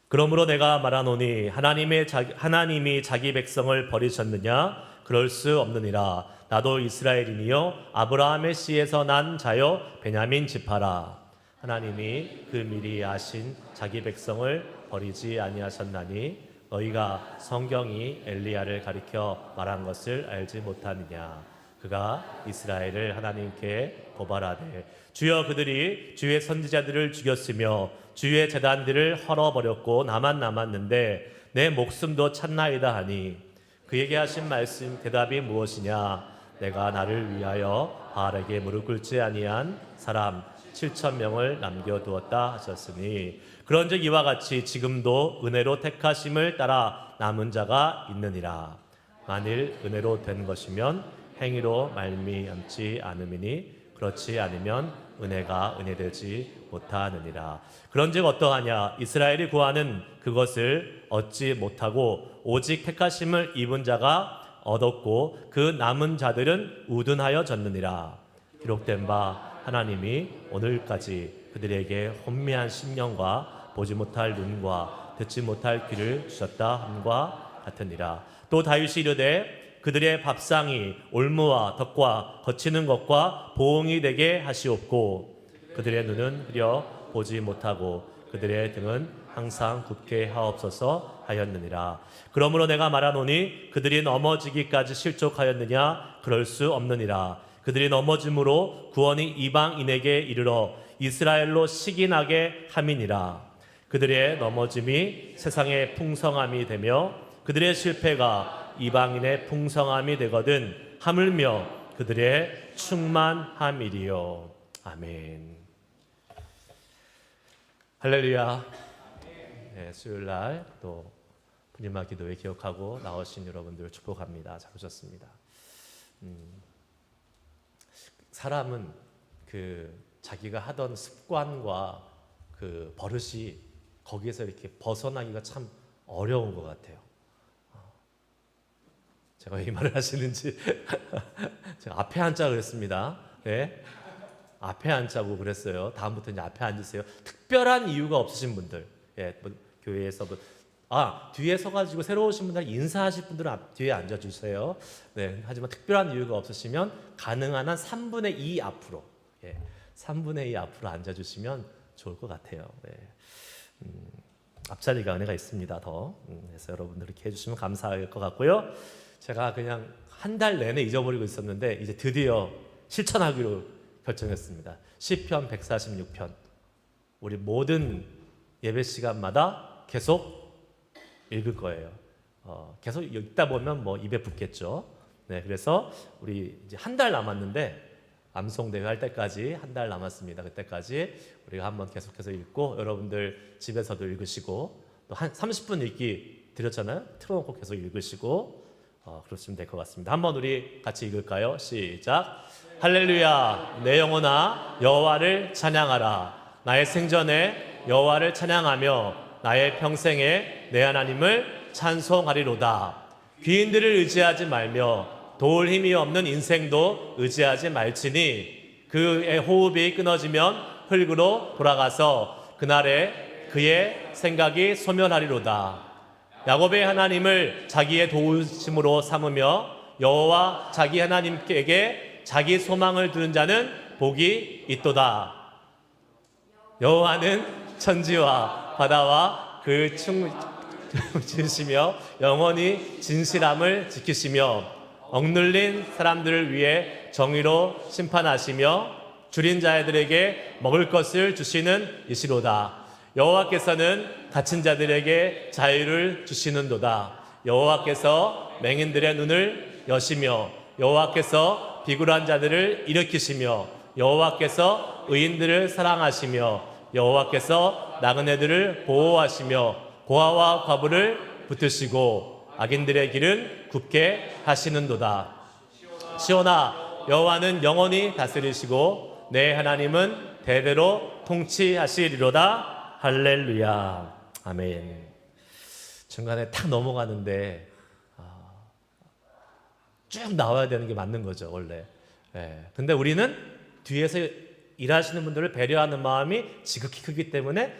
그러므로 내가 말하노니 하나님이 자기 백성을 버리셨느냐? 그럴 수 없느니라. 나도 이스라엘이니요 아브라함의 씨에서 난 자요 베냐민 지파라. 하나님이 그 미리 아신 자기 백성을 버리지 아니하셨나니 너희가 성경이 엘리야를 가리켜 말한 것을 알지 못하느냐? 그가 이스라엘을 하나님께 고발하되 주여 그들이 주의 선지자들을 죽였으며 주의 제단들을 헐어버렸고 나만 남았는데 내 목숨도 찾나이다 하니 그에게 하신 말씀 대답이 무엇이냐? 내가 나를 위하여 바알에게 무릎 꿇지 아니한 사람 7,000명을 남겨두었다 하셨으니 그런즉 이와 같이 지금도 은혜로 택하심을 따라 남은 자가 있느니라. 만일 은혜로 된 것이면 행위로 말미암지 않음이니 그렇지 않으면 은혜가 은혜되지 못하느니라. 그런즉 어떠하냐? 이스라엘이 구하는 그것을 얻지 못하고 오직 택하심을 입은 자가 얻었고 그 남은 자들은 우둔하여 졌느니라. 기록된 바 하나님이 오늘까지 그들에게 혼미한 심령과 보지 못할 눈과 듣지 못할 귀를 주셨다 함과 같으니라. 또 다윗이 이르되 그들의 밥상이 올무와 덕과 거치는 것과 보응이 되게 하시옵고 그들의 눈은 흐려 보지 못하고 그들의 등은 항상 굳게 하옵소서 하였느니라. 그러므로 내가 말하노니 그들이 넘어지기까지 실족하였느냐? 그럴 수 없느니라. 그들이 넘어짐으로 구원이 이방인에게 이르러 이스라엘로 시기나게 함이니라. 그들의 넘어짐이 세상의 풍성함이 되며 그들의 실패가 이방인의 풍성함이 되거든 하물며 그들의 충만함이리요. 아멘. 할렐루야. 네, 수요일날 또 분임화 기도회 기억하고 나오신 여러분들 축복합니다. 잘 오셨습니다. 사람은 그 자기가 하던 습관과 그 버릇이 거기에서 이렇게 벗어나기가 참 어려운 것 같아요. 제가 왜 이 말을 하시는지 제가 앞에 앉자 그랬습니다. 네, 앞에 앉자고 그랬어요. 다음부터 이제 앞에 앉으세요. 특별한 이유가 없으신 분들, 예, 뭐 교회에서 뒤에 서가지고 새로 오신 분들 인사하실 분들은 뒤에 앉아주세요. 네, 하지만 특별한 이유가 없으시면 가능한 한 3분의 2 앞으로, 3분의 2 앞으로 앉아주시면 좋을 것 같아요. 네. 앞자리가 은혜가 있습니다. 그래서 여러분들 이렇게 해주시면 감사할 것 같고요. 제가 그냥 한 달 내내 잊어버리고 있었는데 이제 드디어 실천하기로 결정했습니다. 시편 146편 우리 모든 예배 시간마다 계속 읽을 거예요. 계속 읽다 보면 뭐 입에 붙겠죠. 네, 그래서 우리 이제 한 달 남았는데 암송 대회 할 때까지 한 달 남았습니다. 그때까지 우리가 한번 계속해서 읽고 여러분들 집에서도 읽으시고 또 한 30분 읽기 드렸잖아요. 틀어놓고 계속 읽으시고 그러시면 될 것 같습니다. 한번 우리 같이 읽을까요? 시작. 할렐루야. 내 영혼아 여호와를 찬양하라. 나의 생전에 여호와를 찬양하며 나의 평생에 내 하나님을 찬송하리로다. 귀인들을 의지하지 말며 도울 힘이 없는 인생도 의지하지 말지니 그의 호흡이 끊어지면 흙으로 돌아가서 그날에 그의 생각이 소멸하리로다. 야곱의 하나님을 자기의 도우심으로 삼으며 여호와 자기 하나님께 자기 소망을 두는 자는 복이 있도다. 여호와는 천지와 바다와 그 지으시며 영원히 진실함을 지키시며 억눌린 사람들을 위해 정의로 심판하시며 줄인 자들에게 먹을 것을 주시는 이시로다. 여호와께서는 갇힌 자들에게 자유를 주시는도다. 여호와께서 맹인들의 눈을 여시며 여호와께서 비굴한 자들을 일으키시며 여호와께서 의인들을 사랑하시며 여호와께서 나그네들을 보호하시며 고아와 과부를 붙드시고 악인들의 길은 굽게 하시는도다. 시온아 여호와는 영원히 다스리시고 내 하나님은 대대로 통치하시리로다. 할렐루야. 아멘. 중간에 탁 넘어가는데 쭉 나와야 되는 게 맞는 거죠 원래. 근데 우리는 뒤에서 일하시는 분들을 배려하는 마음이 지극히 크기 때문에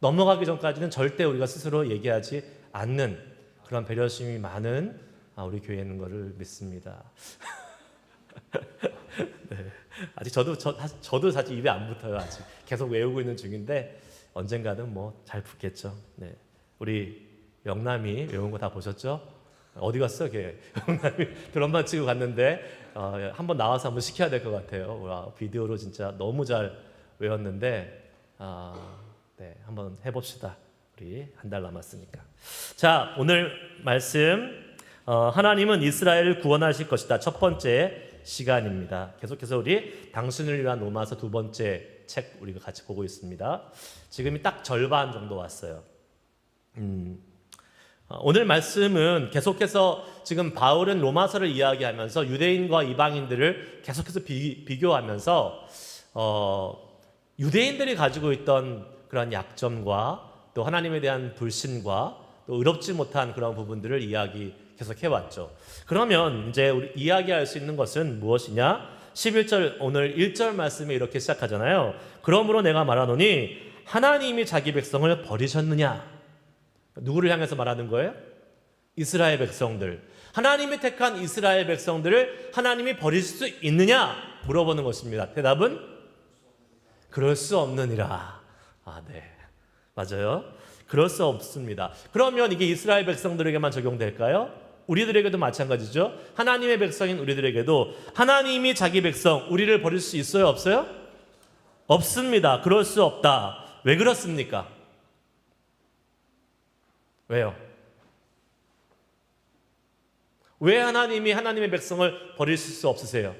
넘어가기 전까지는 절대 우리가 스스로 얘기하지 않는 그런 배려심이 많은 우리 교회에 있는 것을 믿습니다. 네. 아직 저도 사실 입에 안 붙어요. 아직 계속 외우고 있는 중인데 언젠가는 뭐 잘 붙겠죠. 네. 우리 영남이 외운 거 다 보셨죠? 어디 갔어? 걔 영남이 드럼만 치고 갔는데 한번 나와서 한번 시켜야 될 것 같아요. 와, 비디오로 진짜 너무 잘 외웠는데 네, 한번 해봅시다. 우리 한 달 남았으니까. 자, 오늘 말씀 하나님은 이스라엘을 구원하실 것이다. 첫 번째 시간입니다. 계속해서 우리 당신을 위한 로마서 두 번째 책 우리가 같이 보고 있습니다. 지금이 딱 절반 정도 왔어요. 오늘 말씀은 계속해서 지금 바울은 로마서를 이야기하면서 유대인과 이방인들을 계속해서 비교하면서 유대인들이 가지고 있던 그런 약점과 또 하나님에 대한 불신과 또 의롭지 못한 그런 부분들을 계속 해왔죠. 그러면 이제 우리 이야기할 수 있는 것은 무엇이냐? 11절 오늘 1절 말씀에 이렇게 시작하잖아요. 그러므로 내가 말하노니 하나님이 자기 백성을 버리셨느냐? 누구를 향해서 말하는 거예요? 이스라엘 백성들. 하나님이 택한 이스라엘 백성들을 하나님이 버리실 수 있느냐? 물어보는 것입니다. 대답은 그럴 수 없느니라. 네. 맞아요. 그럴 수 없습니다. 그러면 이게 이스라엘 백성들에게만 적용될까요? 우리들에게도 마찬가지죠. 하나님의 백성인 우리들에게도 하나님이 자기 백성, 우리를 버릴 수 있어요? 없어요? 없습니다. 그럴 수 없다. 왜 그렇습니까? 왜요? 왜 하나님이 하나님의 백성을 버리실 수 없으세요?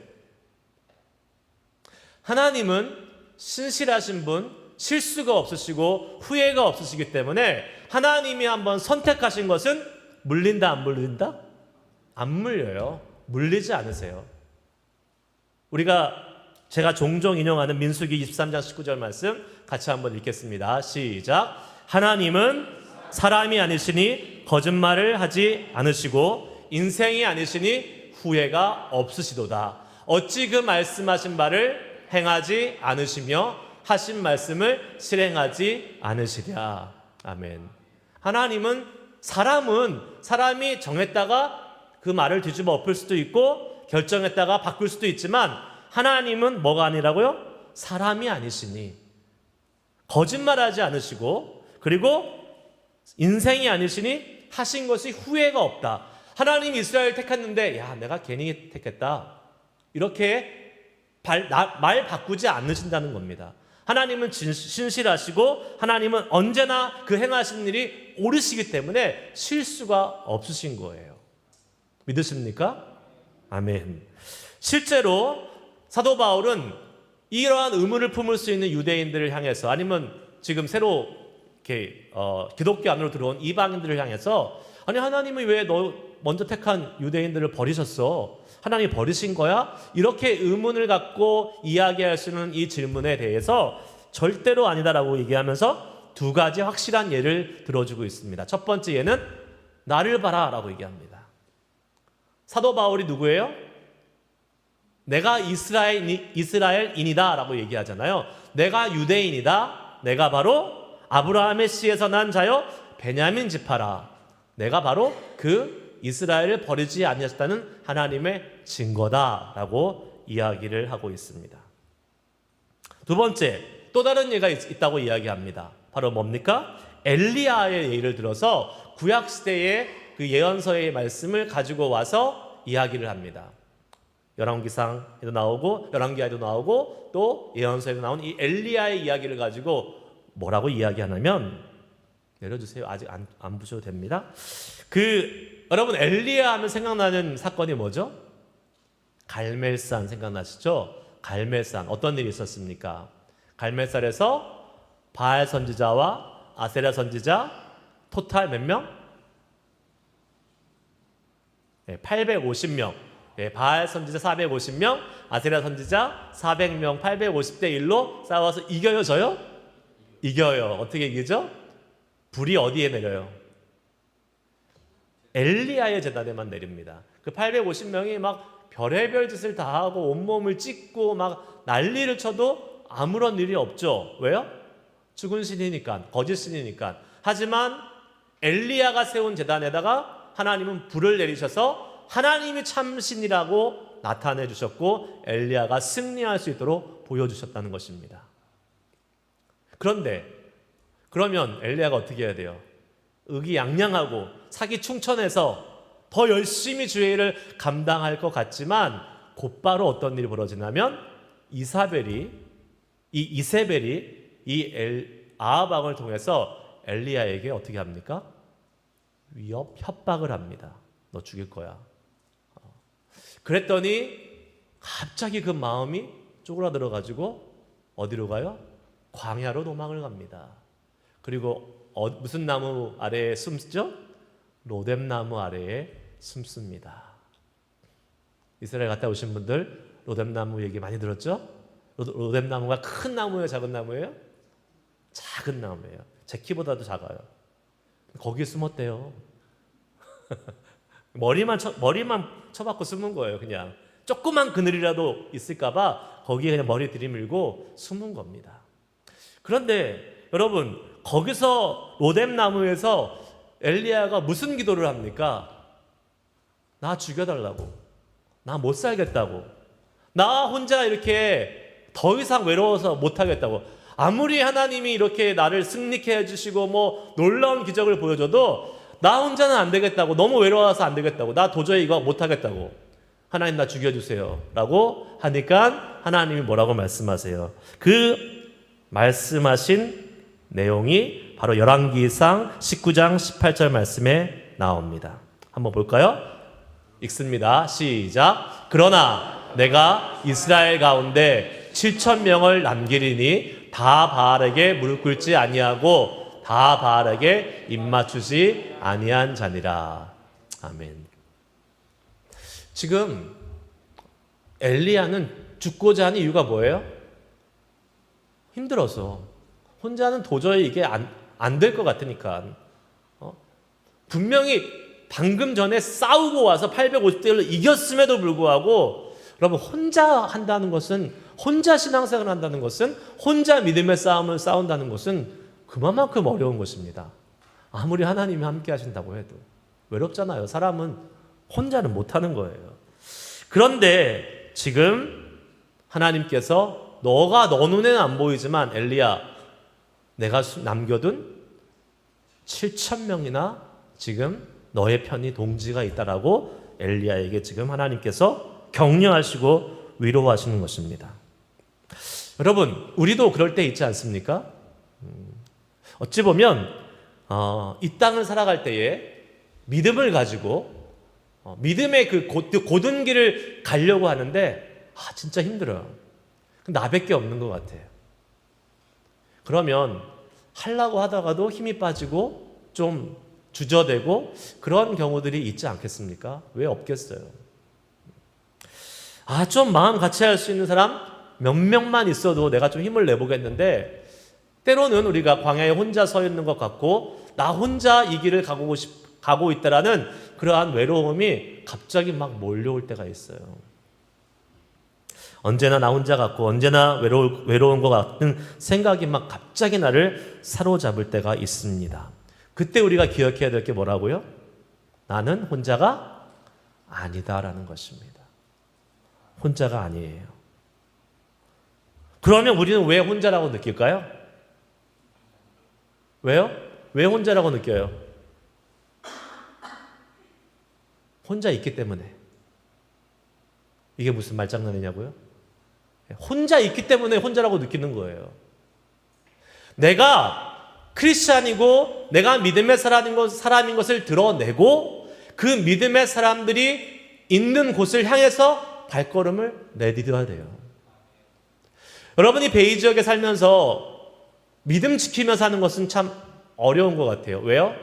하나님은 신실하신 분, 실수가 없으시고 후회가 없으시기 때문에 하나님이 한번 선택하신 것은 물린다 안 물린다? 안 물려요. 물리지 않으세요. 제가 종종 인용하는 민수기 23장 19절 말씀 같이 한번 읽겠습니다. 시작. 하나님은 사람이 아니시니 거짓말을 하지 않으시고 인생이 아니시니 후회가 없으시도다. 어찌 그 말씀하신 바를 행하지 않으시며 하신 말씀을 실행하지 않으시랴. 아멘. 하나님은 사람이 정했다가 그 말을 뒤집어 엎을 수도 있고 결정했다가 바꿀 수도 있지만 하나님은 뭐가 아니라고요? 사람이 아니시니 거짓말하지 않으시고 그리고 인생이 아니시니 하신 것이 후회가 없다. 하나님이 이스라엘 택했는데 내가 괜히 택했다. 이렇게 말 바꾸지 않으신다는 겁니다. 하나님은 신실하시고 하나님은 언제나 그 행하신 일이 옳으시기 때문에 실수가 없으신 거예요. 믿으십니까? 아멘. 실제로 사도 바울은 이러한 의문을 품을 수 있는 유대인들을 향해서 아니면 지금 새로 이렇게 기독교 안으로 들어온 이방인들을 향해서 아니 하나님이 왜 너 먼저 택한 유대인들을 버리셨어? 하나님이 버리신 거야? 이렇게 의문을 갖고 이야기할 수 있는 이 질문에 대해서 절대로 아니다라고 얘기하면서 두 가지 확실한 예를 들어주고 있습니다. 첫 번째 예는 나를 봐라 라고 얘기합니다. 사도 바울이 누구예요? 내가 이스라엘인이다 라고 얘기하잖아요. 내가 유대인이다. 내가 바로 아브라함의 씨에서 난 자요 베냐민 지파라. 내가 바로 그 이스라엘을 버리지 아니하셨다는 하나님의 증거다라고 이야기를 하고 있습니다. 두 번째, 또 다른 예가 있다고 이야기합니다. 바로 뭡니까? 엘리야의 예를 들어서 구약시대의 그 예언서의 말씀을 가지고 와서 이야기를 합니다. 열왕기상에도 나오고 열왕기하에도 나오고 또 예언서에도 나온 이 엘리야의 이야기를 가지고 뭐라고 이야기하냐면 내려주세요. 아직 안 보셔도 됩니다. 여러분 엘리야 하면 생각나는 사건이 뭐죠? 갈멜산 생각나시죠? 갈멜산 어떤 일이 있었습니까? 갈멜산에서 바알 선지자와 아세라 선지자 토탈 몇 명? 850명. 바알 선지자 450명, 아세라 선지자 400명, 850대 1로 싸워서 이겨요, 져요? 이겨요. 어떻게 이기죠? 불이 어디에 내려요? 엘리야의 제단에만 내립니다. 그 850명이 막 별의별 짓을 다 하고 온몸을 찢고 막 난리를 쳐도 아무런 일이 없죠. 왜요? 죽은 신이니까, 거짓 신이니까. 하지만 엘리야가 세운 제단에다가 하나님은 불을 내리셔서 하나님이 참신이라고 나타내 주셨고 엘리야가 승리할 수 있도록 보여주셨다는 것입니다. 그런데 그러면 엘리야가 어떻게 해야 돼요? 의기양양하고 사기 충천해서 더 열심히 주의 일을 감당할 것 같지만 곧바로 어떤 일이 벌어지냐면 이세벨이 아합 왕을 통해서 엘리야에게 어떻게 합니까? 협박을 합니다. 너 죽일 거야. 그랬더니 갑자기 그 마음이 쪼그라들어가지고 어디로 가요? 광야로 도망을 갑니다. 그리고 무슨 나무 아래에 숨죠? 로뎀나무 아래에 숨습니다. 이스라엘 갔다 오신 분들 로뎀나무 얘기 많이 들었죠? 로뎀나무가 큰 나무예요? 작은 나무예요? 작은 나무예요. 제 키보다도 작아요. 거기에 숨었대요. 머리만 쳐박고 숨은 거예요. 그냥 조그만 그늘이라도 있을까봐 거기에 그냥 머리 들이밀고 숨은 겁니다. 그런데 여러분 거기서 로뎀나무에서 엘리야가 무슨 기도를 합니까? 나 죽여달라고, 나 못 살겠다고, 나 혼자 이렇게 더 이상 외로워서 못하겠다고. 아무리 하나님이 이렇게 나를 승리케 해주시고 뭐 놀라운 기적을 보여줘도 나 혼자는 안 되겠다고, 너무 외로워서 안 되겠다고, 나 도저히 이거 못하겠다고, 하나님 나 죽여주세요 라고 하니까 하나님이 뭐라고 말씀하세요? 그 말씀하신 내용이 바로 열왕기상 19장 18절 말씀에 나옵니다. 한번 볼까요? 읽습니다. 시작. 그러나 내가 이스라엘 가운데 7,000명을 남기리니 다 바알에게 무릎 꿇지 아니하고 다 바알에게 입맞추지 아니한 자니라. 아멘. 지금 엘리야는 죽고자 하는 이유가 뭐예요? 힘들어서. 혼자는 도저히 이게 안 될 것 같으니까. 분명히 방금 전에 싸우고 와서 850대를 이겼음에도 불구하고 여러분 혼자 한다는 것은, 혼자 신앙생활을 한다는 것은, 혼자 믿음의 싸움을 싸운다는 것은 그만큼 어려운 것입니다. 아무리 하나님이 함께 하신다고 해도 외롭잖아요. 사람은 혼자는 못하는 거예요. 그런데 지금 하나님께서 너가 너 눈에는 안 보이지만 엘리야, 내가 남겨둔 7,000명이나 지금 너의 편이 동지가 있다라고 엘리야에게 지금 하나님께서 격려하시고 위로하시는 것입니다. 여러분, 우리도 그럴 때 있지 않습니까? 어찌 보면 이 땅을 살아갈 때에 믿음을 가지고 믿음의 그 고든 길을 가려고 하는데 진짜 힘들어요. 나밖에 없는 것 같아요. 그러면 하려고 하다가도 힘이 빠지고 좀 주저되고 그런 경우들이 있지 않겠습니까? 왜 없겠어요? 좀 마음 같이 할 수 있는 사람 몇 명만 있어도 내가 좀 힘을 내보겠는데 때로는 우리가 광야에 혼자 서 있는 것 같고 나 혼자 이 길을 가고 있다라는 그러한 외로움이 갑자기 막 몰려올 때가 있어요. 언제나 나 혼자 같고 언제나 외로운 것 같은 생각이 막 갑자기 나를 사로잡을 때가 있습니다. 그때 우리가 기억해야 될 게 뭐라고요? 나는 혼자가 아니다라는 것입니다. 혼자가 아니에요. 그러면 우리는 왜 혼자라고 느낄까요? 왜요? 왜 혼자라고 느껴요? 혼자 있기 때문에. 이게 무슨 말장난이냐고요? 혼자 있기 때문에 혼자라고 느끼는 거예요. 내가 크리스찬이고 내가 믿음의 사람인 것을 드러내고 그 믿음의 사람들이 있는 곳을 향해서 발걸음을 내디뎌야 돼요. 여러분이 베이 지역에 살면서 믿음 지키며 사는 것은 참 어려운 것 같아요. 왜요?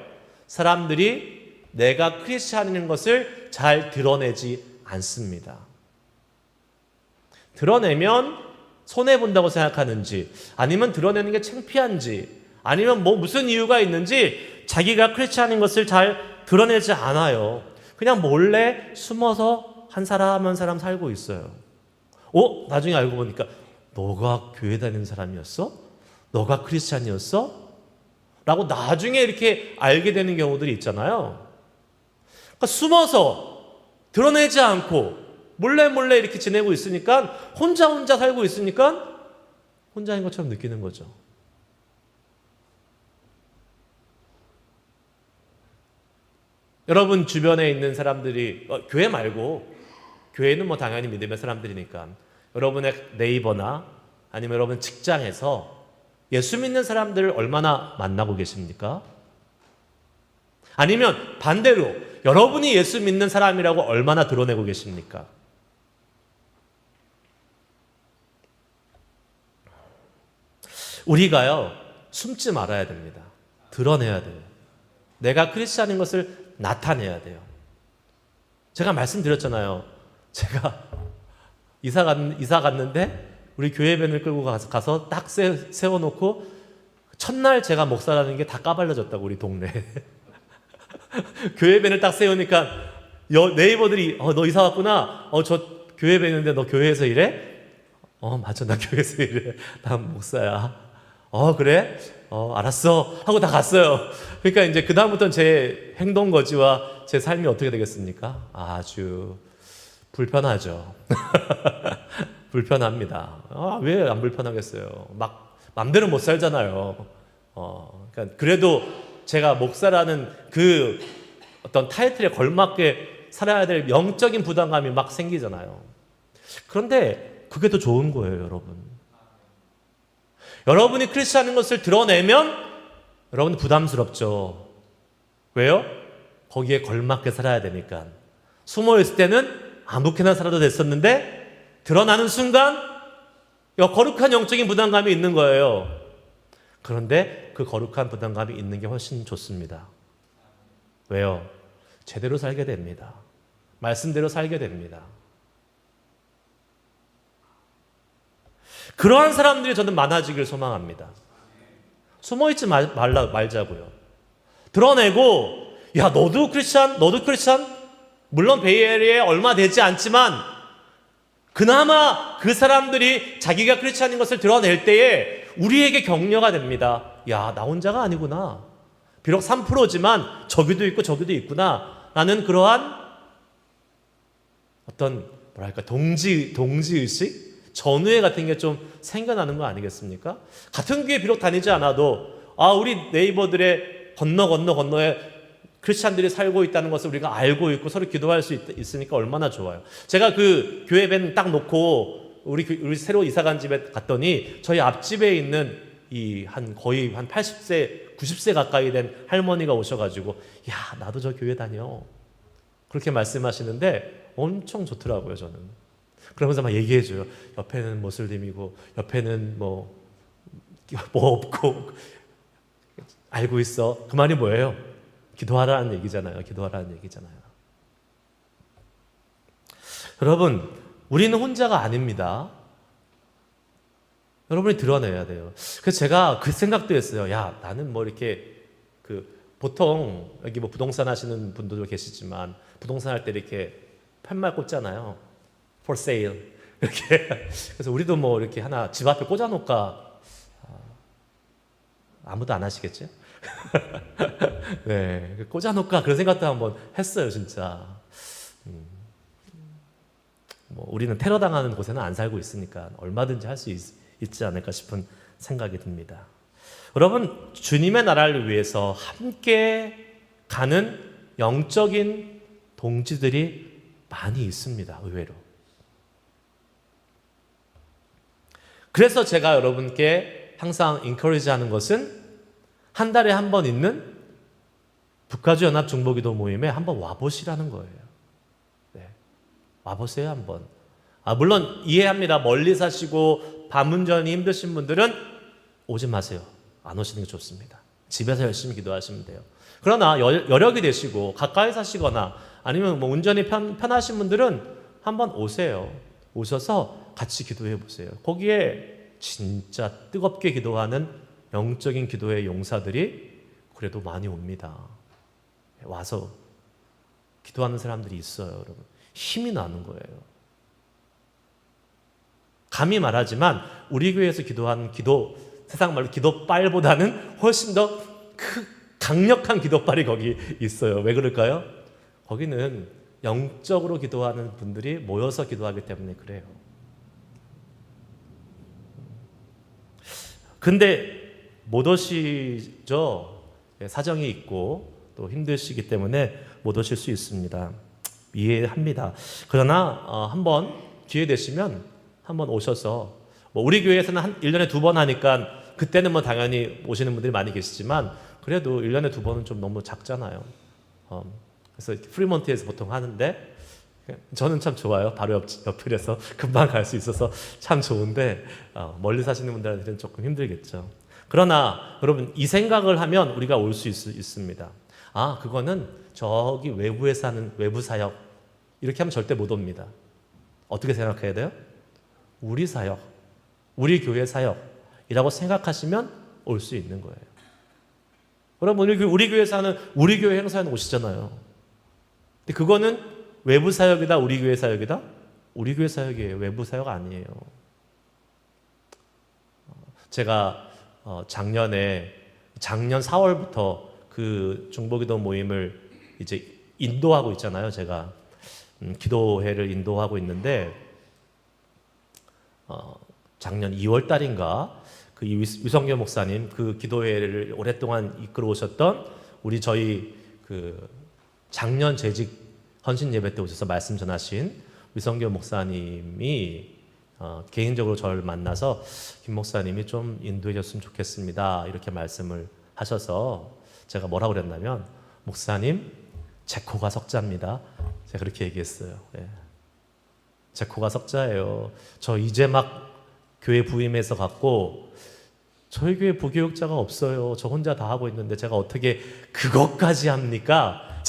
사람들이 내가 크리스찬인 것을 잘 드러내지 않습니다. 드러내면 손해본다고 생각하는지, 아니면 드러내는 게 창피한지, 아니면 무슨 이유가 있는지 자기가 크리스찬인 것을 잘 드러내지 않아요. 그냥 몰래 숨어서 한 사람 한 사람 살고 있어요. 나중에 알고 보니까 너가 교회 다니는 사람이었어? 너가 크리스찬이었어? 라고 나중에 이렇게 알게 되는 경우들이 있잖아요. 그러니까 숨어서 드러내지 않고 몰래 이렇게 지내고 있으니까 혼자 살고 있으니까 혼자인 것처럼 느끼는 거죠. 여러분 주변에 있는 사람들이 교회 말고 교회는 뭐 당연히 믿음의 사람들이니까 여러분의 네이버나 아니면 여러분 직장에서 예수 믿는 사람들을 얼마나 만나고 계십니까? 아니면 반대로 여러분이 예수 믿는 사람이라고 얼마나 드러내고 계십니까? 우리가요 숨지 말아야 됩니다. 드러내야 돼요. 내가 크리스찬인 것을 나타내야 돼요. 제가 말씀드렸잖아요. 제가 이사 갔는데 우리 교회밴을 끌고 가서 딱 세워놓고 첫날 제가 목사라는 게 다 까발려졌다고 우리 동네에. 교회밴을 딱 세우니까 네이버들이 너 이사 왔구나. 저 교회밴인데 너 교회에서 일해? 맞아 나 교회에서 일해. 난 목사야. 그래? 알았어 하고 다 갔어요. 그러니까 이제 그 다음부터는 제 행동 거지와 제 삶이 어떻게 되겠습니까? 아주 불편하죠. 불편합니다. 왜 안 불편하겠어요? 막 맘대로 못 살잖아요. 그러니까 그래도 제가 목사라는 그 어떤 타이틀에 걸맞게 살아야 될 영적인 부담감이 막 생기잖아요. 그런데 그게 더 좋은 거예요, 여러분. 여러분이 크리스찬인 것을 드러내면 여러분 부담스럽죠. 왜요? 거기에 걸맞게 살아야 되니까. 숨어 있을 때는 아무렇게나 살아도 됐었는데 드러나는 순간 거룩한 영적인 부담감이 있는 거예요. 그런데 그 거룩한 부담감이 있는 게 훨씬 좋습니다. 왜요? 제대로 살게 됩니다. 말씀대로 살게 됩니다. 그러한 사람들이 저는 많아지길 소망합니다. 숨어있지 말자고요. 드러내고 야 너도 크리스찬? 물론 베이에리에 얼마 되지 않지만 그나마 그 사람들이 자기가 크리스찬인 것을 드러낼 때에 우리에게 격려가 됩니다. 야, 나 혼자가 아니구나. 비록 3%지만 저기도 있고 저기도 있구나. 라는 그러한 어떤 뭐랄까 동지의식? 전우회 같은 게 좀 생겨나는 거 아니겠습니까? 같은 교회 비록 다니지 않아도 우리 네이버들의 건너에 크리스찬들이 살고 있다는 것을 우리가 알고 있고 서로 기도할 수 있으니까 얼마나 좋아요. 제가 그 교회밴 딱 놓고 우리 새로 이사 간 집에 갔더니 저희 앞집에 있는 거의 한 80세, 90세 가까이 된 할머니가 오셔가지고 야 나도 저 교회 다녀 그렇게 말씀하시는데 엄청 좋더라고요. 저는 그러면서 막 얘기해줘요. 옆에는 모슬림이고 옆에는 뭐 없고 알고 있어. 그 말이 뭐예요? 기도하라는 얘기잖아요. 여러분, 우리는 혼자가 아닙니다. 여러분이 드러내야 돼요. 그래서 제가 그 생각도 했어요. 야, 나는 뭐 이렇게 보통 여기 뭐 부동산 하시는 분들도 계시지만 부동산 할 때 이렇게 팻말 꽂잖아요. For sale. 이렇게. 그래서 우리도 뭐 이렇게 하나 집 앞에 꽂아놓을까. 아무도 안 하시겠죠? 네, 꽂아놓을까 그런 생각도 한번 했어요, 진짜. 뭐 우리는 테러 당하는 곳에는 안 살고 있으니까 얼마든지 할 수 있지 않을까 싶은 생각이 듭니다. 여러분, 주님의 나라를 위해서 함께 가는 영적인 동지들이 많이 있습니다, 의외로. 그래서 제가 여러분께 항상 인커리지 하는 것은 한 달에 한 번 있는 북가주 연합 중보기도 모임에 한번 와보시라는 거예요. 네. 와보세요, 한번. 물론 이해합니다. 멀리 사시고 밤운전이 힘드신 분들은 오지 마세요. 안 오시는 게 좋습니다. 집에서 열심히 기도하시면 돼요. 그러나 여력이 되시고 가까이 사시거나 아니면 뭐 운전이 편하신 분들은 한번 오세요. 오셔서 같이 기도해 보세요. 거기에 진짜 뜨겁게 기도하는 영적인 기도의 용사들이 그래도 많이 옵니다. 와서 기도하는 사람들이 있어요, 여러분. 힘이 나는 거예요. 감히 말하지만 우리 교회에서 기도하는 기도 세상 말로 기도빨보다는 훨씬 더 강력한 기도빨이 거기 있어요. 왜 그럴까요? 거기는 영적으로 기도하는 분들이 모여서 기도하기 때문에 그래요. 근데 못 오시죠? 사정이 있고 또 힘드시기 때문에 못 오실 수 있습니다. 이해합니다. 그러나 한번 기회 되시면 한번 오셔서 우리 교회에서는 1년에 2번 하니까 그때는 당연히 오시는 분들이 많이 계시지만 그래도 1년에 2번은 좀 너무 작잖아요. 그래서 프리몬트에서 보통 하는데 저는 참 좋아요. 바로 옆이라서 금방 갈 수 있어서 참 좋은데 멀리 사시는 분들한테는 조금 힘들겠죠. 그러나 여러분 이 생각을 하면 우리가 올 수 있습니다. 그거는 저기 외부에 사는 외부 사역 이렇게 하면 절대 못 옵니다. 어떻게 생각해야 돼요? 우리 사역, 우리 교회 사역이라고 생각하시면 올 수 있는 거예요. 여러분 우리 교회에서 하는 우리 교회 행사에는 오시잖아요. 근데 그거는 외부 사역이다, 우리 교회 사역이다? 우리 교회 사역이에요. 외부 사역 아니에요. 제가 작년 4월부터 그 중보기도 모임을 이제 인도하고 있잖아요. 제가 기도회를 인도하고 있는데 작년 2월 달인가 그 유성교 목사님 그 기도회를 오랫동안 이끌어 오셨던 저희 그 작년 재직 헌신 예배 때 오셔서 말씀 전하신 유성교 목사님이 개인적으로 저를 만나서 김 목사님이 좀 인도해 줬으면 좋겠습니다. 이렇게 말씀을 하셔서 제가 뭐라고 그랬냐면 목사님 제 코가 석자입니다. 제가 그렇게 얘기했어요. 제 코가 석자예요. 저 이제 막 교회 부임해서 갔고 저희 교회 부교육자가 없어요. 저 혼자 다 하고 있는데 제가 어떻게 그것까지 합니까?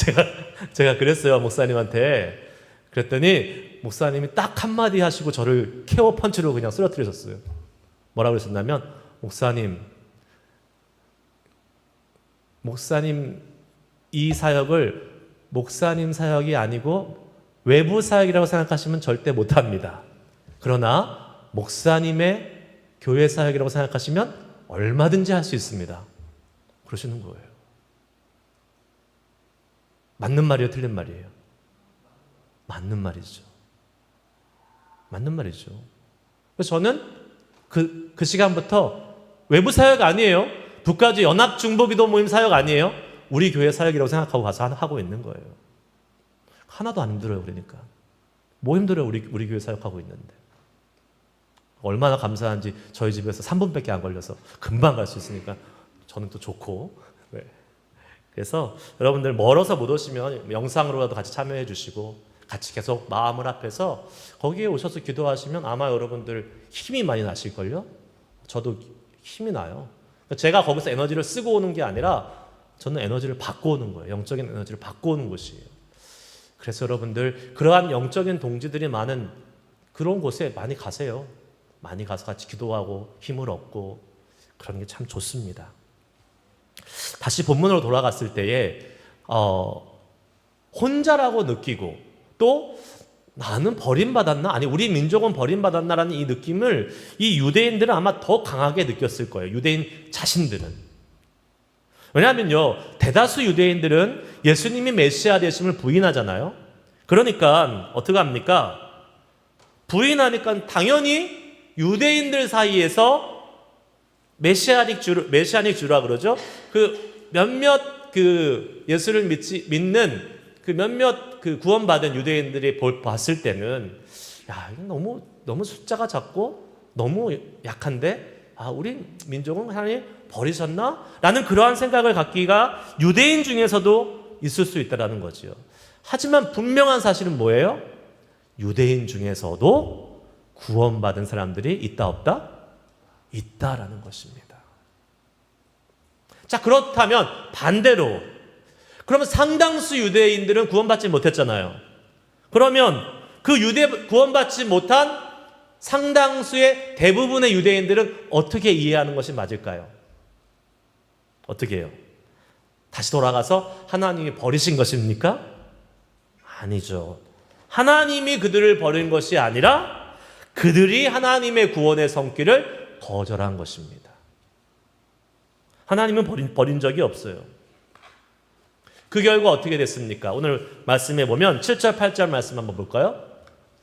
제가 그랬어요. 목사님한테. 그랬더니 목사님이 딱 한마디 하시고 저를 케어 펀치로 그냥 쓰러뜨리셨어요. 뭐라고 그러셨냐면 목사님 이 사역을 목사님 사역이 아니고 외부 사역이라고 생각하시면 절대 못합니다. 그러나 목사님의 교회 사역이라고 생각하시면 얼마든지 할 수 있습니다. 그러시는 거예요. 맞는 말이에요? 틀린 말이에요? 맞는 말이죠. 맞는 말이죠. 그래서 저는 그 시간부터 외부 사역 아니에요. 북가주 연합중보기도 모임 사역 아니에요. 우리 교회 사역이라고 생각하고 가서 하고 있는 거예요. 하나도 안 힘들어요. 그러니까 뭐 힘들어요. 우리 교회 사역하고 있는데 얼마나 감사한지 저희 집에서 3분밖에 안 걸려서 금방 갈 수 있으니까 저는 또 좋고. 네. 그래서 여러분들 멀어서 못 오시면 영상으로라도 같이 참여해 주시고 같이 계속 마음을 합해서 거기에 오셔서 기도하시면 아마 여러분들 힘이 많이 나실걸요. 저도 힘이 나요. 제가 거기서 에너지를 쓰고 오는 게 아니라 저는 에너지를 받고 오는 거예요. 영적인 에너지를 받고 오는 곳이에요. 그래서 여러분들 그러한 영적인 동지들이 많은 그런 곳에 많이 가세요. 많이 가서 같이 기도하고 힘을 얻고 그런 게 참 좋습니다. 다시 본문으로 돌아갔을 때에 혼자라고 느끼고 또 나는 버림받았나? 아니 우리 민족은 버림받았나라는 이 느낌을 이 유대인들은 아마 더 강하게 느꼈을 거예요. 유대인 자신들은. 왜냐하면요 대다수 유대인들은 예수님이 메시아 되심을 부인하잖아요. 그러니까 어떻게 합니까? 부인하니까 당연히 유대인들 사이에서 메시아닉 주라 그러죠. 그 몇몇 그 예수를 믿는 그 몇몇 그 구원받은 유대인들이 봤을 때는 야, 이거 너무 숫자가 작고 너무 약한데 우리 민족은 하나님 버리셨나? 라는 그러한 생각을 갖기가 유대인 중에서도 있을 수 있다라는 거지요. 하지만 분명한 사실은 뭐예요? 유대인 중에서도 구원받은 사람들이 있다 없다? 있다라는 것입니다. 자, 그렇다면 반대로 그러면 상당수 유대인들은 구원받지 못했잖아요. 그러면 그 구원받지 못한 상당수의 대부분의 유대인들은 어떻게 이해하는 것이 맞을까요? 어떻게 해요? 다시 돌아가서 하나님이 버리신 것입니까? 아니죠. 하나님이 그들을 버린 것이 아니라 그들이 하나님의 구원의 손길을 거절한 것입니다. 하나님은 버린 적이 없어요. 그 결과 어떻게 됐습니까? 오늘 말씀해 보면 7절 8절 말씀 한번 볼까요?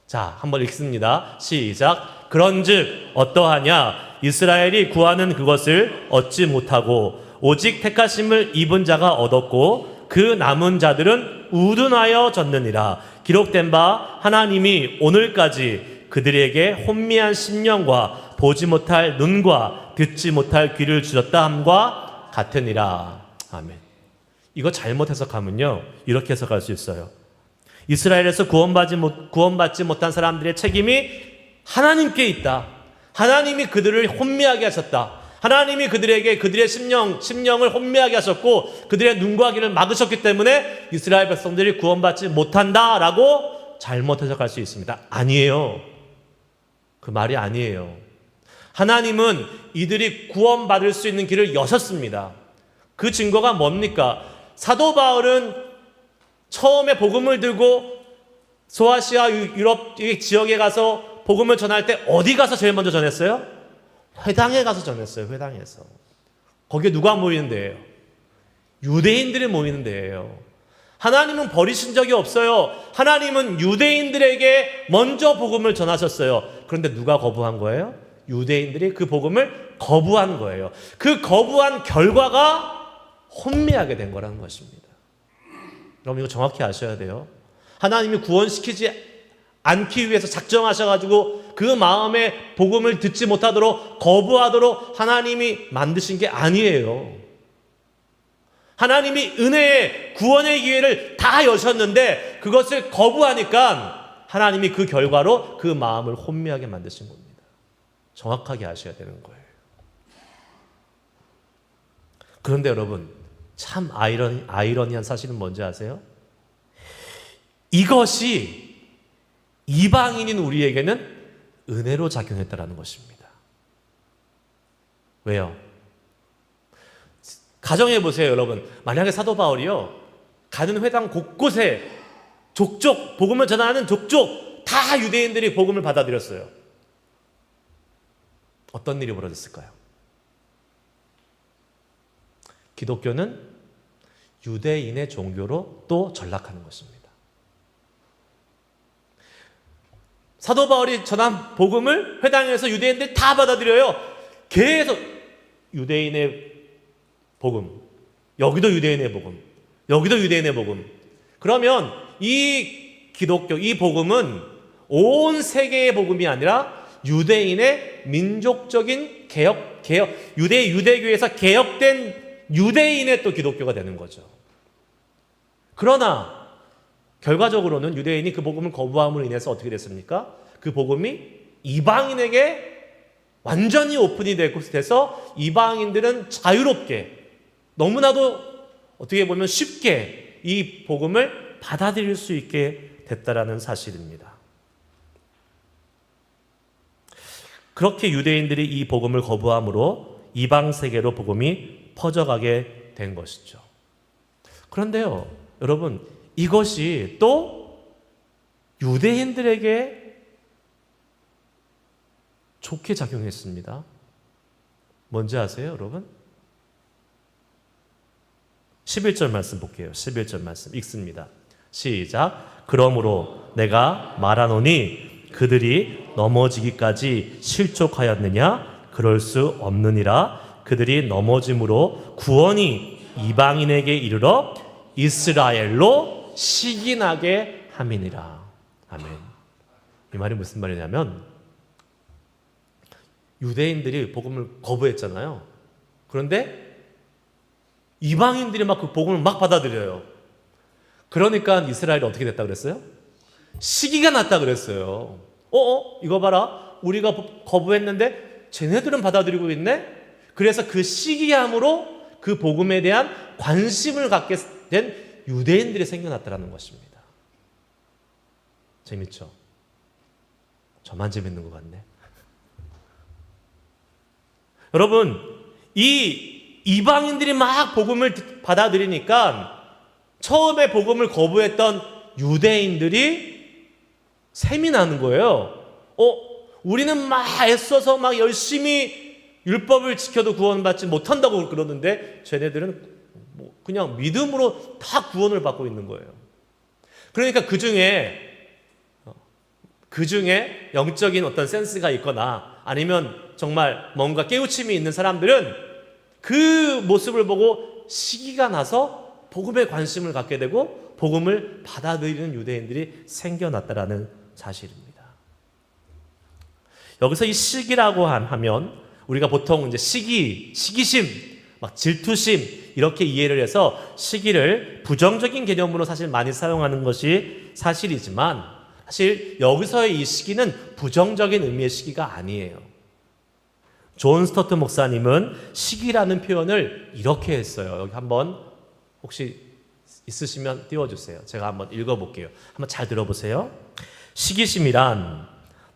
자, 한번 읽습니다. 시작. 그런즉 어떠하냐? 이스라엘이 구하는 그것을 얻지 못하고 오직 택하심을 입은 자가 얻었고 그 남은 자들은 우둔하여 졌느니라. 기록된 바 하나님이 오늘까지 그들에게 혼미한 심령과 보지 못할 눈과 듣지 못할 귀를 주셨다 함과 같으니라. 아멘. 이거 잘못 해석하면요, 이렇게 해석할 수 있어요. 이스라엘에서 구원받지 못한 사람들의 책임이 하나님께 있다. 하나님이 그들을 혼미하게 하셨다. 하나님이 그들에게 그들의 심령을 혼미하게 하셨고 그들의 눈과 귀를 막으셨기 때문에 이스라엘 백성들이 구원받지 못한다라고 잘못 해석할 수 있습니다. 아니에요. 그 말이 아니에요. 하나님은 이들이 구원받을 수 있는 길을 여셨습니다. 그 증거가 뭡니까? 사도 바울은 처음에 복음을 들고 소아시아 유럽 지역에 가서 복음을 전할 때 어디 가서 제일 먼저 전했어요? 회당에 가서 전했어요. 회당에서. 거기에 누가 모이는 데예요? 유대인들이 모이는 데예요. 하나님은 버리신 적이 없어요. 하나님은 유대인들에게 먼저 복음을 전하셨어요. 그런데 누가 거부한 거예요? 유대인들이 그 복음을 거부한 거예요. 그 거부한 결과가 혼미하게 된 거라는 것입니다. 여러분 이거 정확히 아셔야 돼요. 하나님이 구원시키지 않기 위해서 작정하셔가지고 그 마음에 복음을 듣지 못하도록 거부하도록 하나님이 만드신 게 아니에요. 하나님이 은혜의 구원의 기회를 다 여셨는데 그것을 거부하니까 하나님이 그 결과로 그 마음을 혼미하게 만드신 겁니다. 정확하게 아셔야 되는 거예요. 그런데 여러분 참 아이러니한 사실은 뭔지 아세요? 이것이 이방인인 우리에게는 은혜로 작용했다라는 것입니다. 왜요? 가정해 보세요, 여러분. 만약에 사도 바울이요, 가는 회당 곳곳에 족족 복음을 전하는 족족 다 유대인들이 복음을 받아들였어요. 어떤 일이 벌어졌을까요? 기독교는 유대인의 종교로 또 전락하는 것입니다. 사도 바울이 전한 복음을 회당에서 유대인들이 다 받아들여요. 계속 유대인의 복음, 여기도 유대인의 복음, 여기도 유대인의 복음. 그러면 이 기독교, 이 복음은 온 세계의 복음이 아니라 유대인의 민족적인 유대교에서 개혁된 유대인의 또 기독교가 되는 거죠. 그러나 결과적으로는 유대인이 그 복음을 거부함으로 인해서 어떻게 됐습니까? 그 복음이 이방인에게 완전히 오픈이 돼서 이방인들은 자유롭게 너무나도 어떻게 보면 쉽게 이 복음을 받아들일 수 있게 됐다라는 사실입니다. 그렇게 유대인들이 이 복음을 거부함으로 이방 세계로 복음이 퍼져가게 된 것이죠. 그런데요, 여러분, 이것이 또 유대인들에게 좋게 작용했습니다. 뭔지 아세요, 여러분? 11절 말씀 볼게요. 11절 말씀 읽습니다. 시작. 그러므로 내가 말하노니 그들이 넘어지기까지 실족하였느냐? 그럴 수 없느니라. 그들이 넘어짐으로 구원이 이방인에게 이르러 이스라엘로 시기나게 함이니라. 아멘. 이 말이 무슨 말이냐면 유대인들이 복음을 거부했잖아요. 그런데 이방인들이 막 그 복음을 막 받아들여요. 그러니까 이스라엘이 어떻게 됐다 그랬어요? 시기가 났다 그랬어요. 이거 봐라. 우리가 거부했는데 쟤네들은 받아들이고 있네? 그래서 그 시기함으로 그 복음에 대한 관심을 갖게 된 유대인들이 생겨났다는 것입니다. 재밌죠? 저만 재밌는 것 같네. 여러분, 이 이방인들이 막 복음을 받아들이니까 처음에 복음을 거부했던 유대인들이 셈이 나는 거예요. 우리는 막 애써서 막 열심히 율법을 지켜도 구원받지 못한다고 그러는데 쟤네들은 그냥 믿음으로 다 구원을 받고 있는 거예요. 그러니까 그 중에 영적인 어떤 센스가 있거나 아니면 정말 뭔가 깨우침이 있는 사람들은 그 모습을 보고 시기가 나서 복음에 관심을 갖게 되고 복음을 받아들이는 유대인들이 생겨났다라는 사실입니다. 여기서 이 시기라고 하면 우리가 보통 이제 시기심, 막 질투심 이렇게 이해를 해서 시기를 부정적인 개념으로 사실 많이 사용하는 것이 사실이지만 사실 여기서의 이 시기는 부정적인 의미의 시기가 아니에요. 존 스토트 목사님은 시기라는 표현을 이렇게 했어요. 여기 한번 혹시 있으시면 띄워주세요. 제가 한번 읽어볼게요. 한번 잘 들어보세요. 시기심이란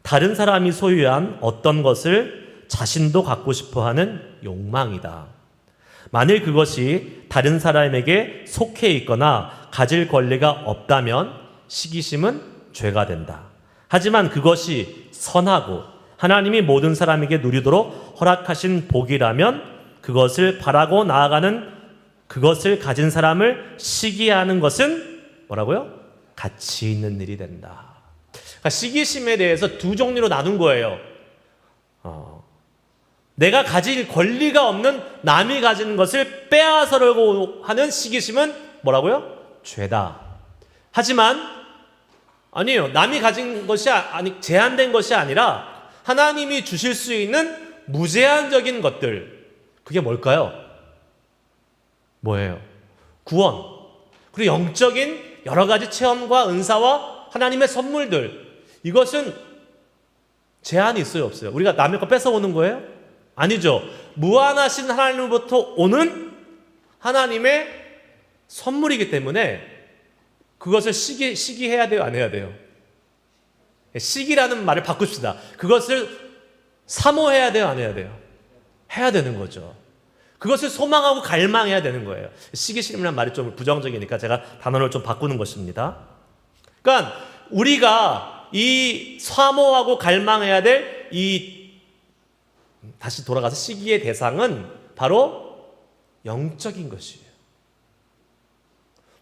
다른 사람이 소유한 어떤 것을 자신도 갖고 싶어하는 욕망이다. 만일 그것이 다른 사람에게 속해 있거나 가질 권리가 없다면 시기심은 죄가 된다. 하지만 그것이 선하고 하나님이 모든 사람에게 누리도록 허락하신 복이라면 그것을 바라고 나아가는 그것을 가진 사람을 시기하는 것은 뭐라고요? 가치 있는 일이 된다. 그러니까 시기심에 대해서 두 종류로 나눈 거예요. 내가 가질 권리가 없는 남이 가진 것을 빼앗으려고 하는 시기심은 뭐라고요? 죄다. 하지만 아니에요. 남이 가진 것이 제한된 것이 아니라 하나님이 주실 수 있는 무제한적인 것들. 그게 뭘까요? 뭐예요? 구원. 그리고 영적인 여러 가지 체험과 은사와 하나님의 선물들. 이것은 제한이 있어요, 없어요? 우리가 남의 거 뺏어오는 거예요? 아니죠. 무한하신 하나님으로부터 오는 하나님의 선물이기 때문에 그것을 시기해야 돼요, 안 해야 돼요? 시기라는 말을 바꿉시다. 그것을 사모해야 돼요, 안 해야 돼요? 해야 되는 거죠. 그것을 소망하고 갈망해야 되는 거예요. 시기심이라는 말이 좀 부정적이니까 제가 단어를 좀 바꾸는 것입니다. 그러니까 우리가 이 사모하고 갈망해야 될 다시 돌아가서 시기의 대상은 바로 영적인 것이에요.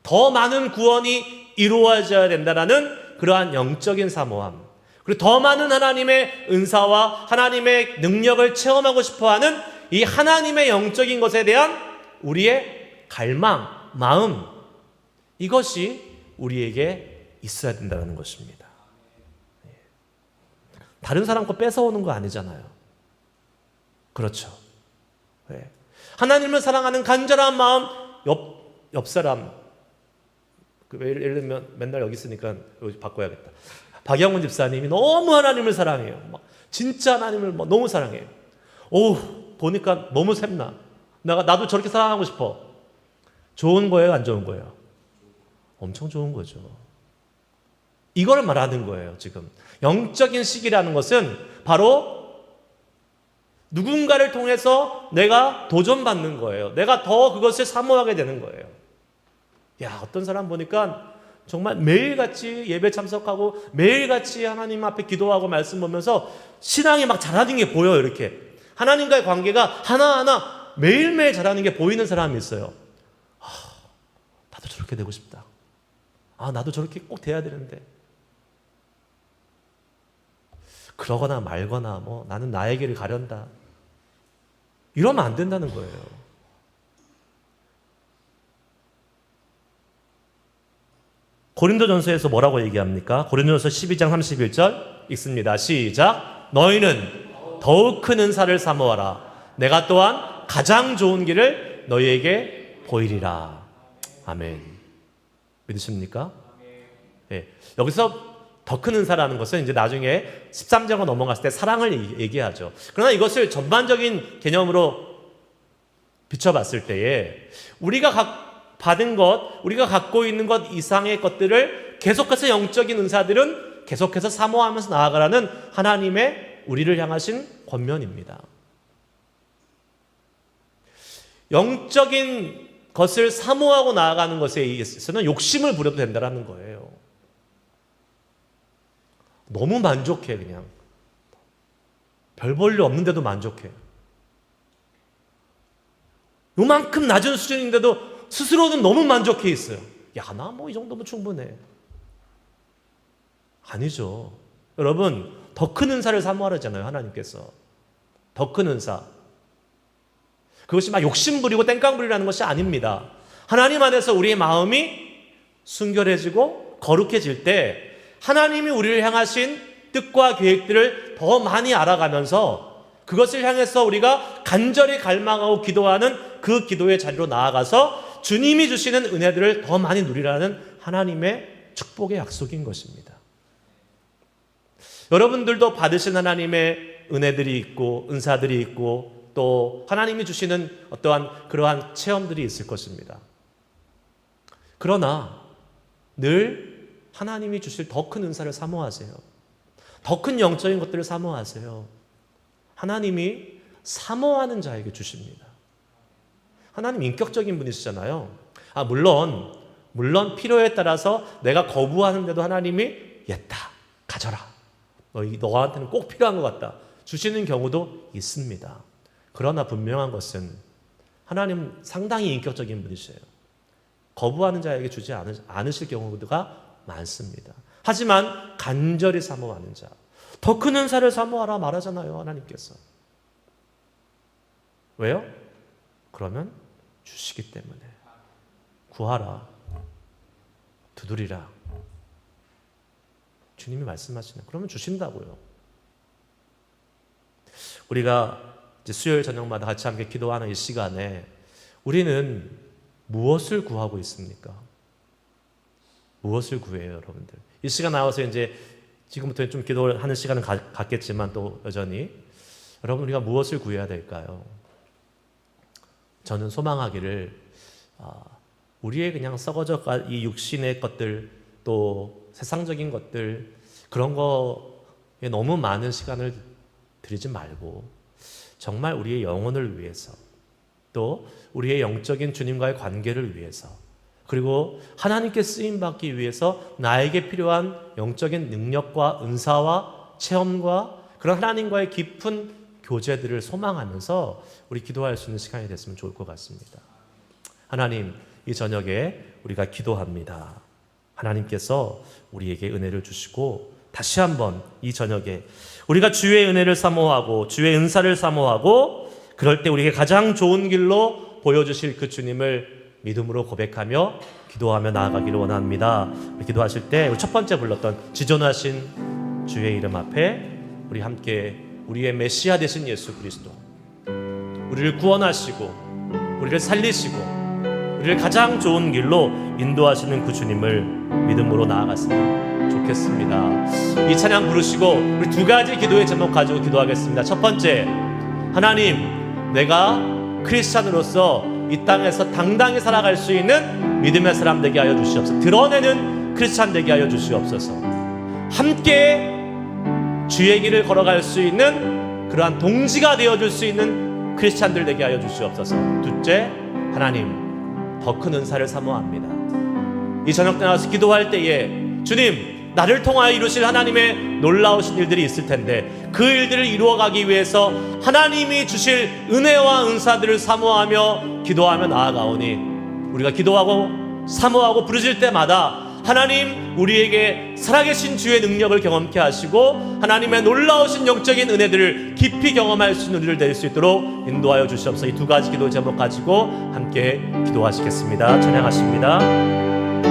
더 많은 구원이 이루어져야 된다는 그러한 영적인 사모함, 그리고 더 많은 하나님의 은사와 하나님의 능력을 체험하고 싶어하는 이 하나님의 영적인 것에 대한 우리의 갈망, 마음, 이것이 우리에게 있어야 된다는 것입니다. 다른 사람 거 뺏어오는 거 아니잖아요. 그렇죠. 하나님을 사랑하는 간절한 마음, 옆 사람, 예를 들면 맨날 여기 있으니까 여기 바꿔야겠다. 박영훈 집사님이 너무 하나님을 사랑해요. 진짜 하나님을 너무 사랑해요. 보니까 너무 샘나. 나도 저렇게 사랑하고 싶어. 좋은 거예요, 안 좋은 거예요? 엄청 좋은 거죠. 이걸 말하는 거예요, 지금. 영적인 시기라는 것은 바로 누군가를 통해서 내가 도전받는 거예요. 내가 더 그것을 사모하게 되는 거예요. 어떤 사람 보니까 정말 매일같이 예배 참석하고 매일같이 하나님 앞에 기도하고 말씀 보면서 신앙이 막 자라는 게 보여요. 이렇게 하나님과의 관계가 하나하나 매일매일 자라는 게 보이는 사람이 있어요. 나도 저렇게 되고 싶다. 나도 저렇게 꼭 돼야 되는데. 그러거나 말거나 나는 나의 길을 가련다. 이러면 안 된다는 거예요. 고린도전서에서 뭐라고 얘기합니까? 고린도전서 12장 31절 읽습니다. 시작. 너희는 더욱 큰 은사를 사모하라. 내가 또한 가장 좋은 길을 너희에게 보이리라. 아멘. 믿으십니까? 네. 여기서 더 큰 은사라는 것은 이제 나중에 13장으로 넘어갔을 때 사랑을 얘기하죠. 그러나 이것을 전반적인 개념으로 비춰봤을 때에 우리가 받은 것, 우리가 갖고 있는 것 이상의 것들을 계속해서 영적인 은사들은 계속해서 사모하면서 나아가라는 하나님의 우리를 향하신 권면입니다. 영적인 것을 사모하고 나아가는 것에 있어서는 욕심을 부려도 된다는 거예요. 너무 만족해, 그냥. 별 볼 일 없는데도 만족해. 요만큼 낮은 수준인데도 스스로는 너무 만족해 있어요. 야, 나 뭐 이 정도면 충분해. 아니죠. 여러분, 더 큰 은사를 사모하잖아요, 하나님께서. 더 큰 은사. 그것이 막 욕심 부리고 땡깡 부리라는 것이 아닙니다. 하나님 안에서 우리의 마음이 순결해지고 거룩해질 때 하나님이 우리를 향하신 뜻과 계획들을 더 많이 알아가면서 그것을 향해서 우리가 간절히 갈망하고 기도하는 그 기도의 자리로 나아가서 주님이 주시는 은혜들을 더 많이 누리라는 하나님의 축복의 약속인 것입니다. 여러분들도 받으신 하나님의 은혜들이 있고 은사들이 있고 또 하나님이 주시는 어떠한 그러한 체험들이 있을 것입니다. 그러나 늘 하나님이 주실 더 큰 은사를 사모하세요. 더 큰 영적인 것들을 사모하세요. 하나님이 사모하는 자에게 주십니다. 하나님 인격적인 분이시잖아요. 물론 필요에 따라서 내가 거부하는데도 하나님이 얘다 가져라. 너한테는 꼭 필요한 것 같다. 주시는 경우도 있습니다. 그러나 분명한 것은 하나님은 상당히 인격적인 분이세요. 거부하는 자에게 주지 않으실 경우가 많습니다. 하지만 간절히 사모하는 자, 더 큰 은사를 사모하라 말하잖아요, 하나님께서. 왜요? 그러면 주시기 때문에. 구하라, 두드리라. 주님이 말씀하시는, 그러면 주신다고요. 우리가 이제 수요일 저녁마다 같이 함께 기도하는 이 시간에 우리는 무엇을 구하고 있습니까? 무엇을 구해요, 여러분들? 이 시간 나와서 이제 지금부터 좀 기도하는 시간은 갖겠지만 또 여전히 여러분 우리가 무엇을 구해야 될까요? 저는 소망하기를 우리의 그냥 썩어져 갈 이 육신의 것들 또 세상적인 것들 그런 거에 너무 많은 시간을 들이지 말고 정말 우리의 영혼을 위해서 또 우리의 영적인 주님과의 관계를 위해서 그리고 하나님께 쓰임받기 위해서 나에게 필요한 영적인 능력과 은사와 체험과 그런 하나님과의 깊은 교제들을 소망하면서 우리 기도할 수 있는 시간이 됐으면 좋을 것 같습니다. 하나님, 이 저녁에 우리가 기도합니다. 하나님께서 우리에게 은혜를 주시고 다시 한번 이 저녁에 우리가 주의 은혜를 사모하고 주의 은사를 사모하고 그럴 때 우리에게 가장 좋은 길로 보여주실 그 주님을 믿음으로 고백하며 기도하며 나아가기를 원합니다. 기도하실 때 우리 첫 번째 불렀던 지존하신 주의 이름 앞에 우리 함께 우리의 메시아 되신 예수 그리스도 우리를 구원하시고 우리를 살리시고 우리를 가장 좋은 길로 인도하시는 그 주님을 믿음으로 나아갔으면 좋겠습니다. 이 찬양 부르시고 우리 두 가지 기도의 제목 가지고 기도하겠습니다. 첫 번째, 하나님, 내가 크리스찬으로서 이 땅에서 당당히 살아갈 수 있는 믿음의 사람 되게 하여 주시옵소서. 드러내는 크리스찬 되게 하여 주시옵소서. 함께 주의 길을 걸어갈 수 있는 그러한 동지가 되어줄 수 있는 크리스찬들 되게 하여 주시옵소서. 둘째, 하나님, 더 큰 은사를 사모합니다. 이 저녁 때 나와서 기도할 때에 주님, 나를 통하여 이루실 하나님의 놀라우신 일들이 있을 텐데 그 일들을 이루어가기 위해서 하나님이 주실 은혜와 은사들을 사모하며 기도하며 나아가오니 우리가 기도하고 사모하고 부르실 때마다 하나님 우리에게 살아계신 주의 능력을 경험케 하시고 하나님의 놀라우신 영적인 은혜들을 깊이 경험할 수 있는 우리를 될 수 있도록 인도하여 주시옵소서. 이 두 가지 기도 제목 가지고 함께 기도하시겠습니다. 찬양하십니다.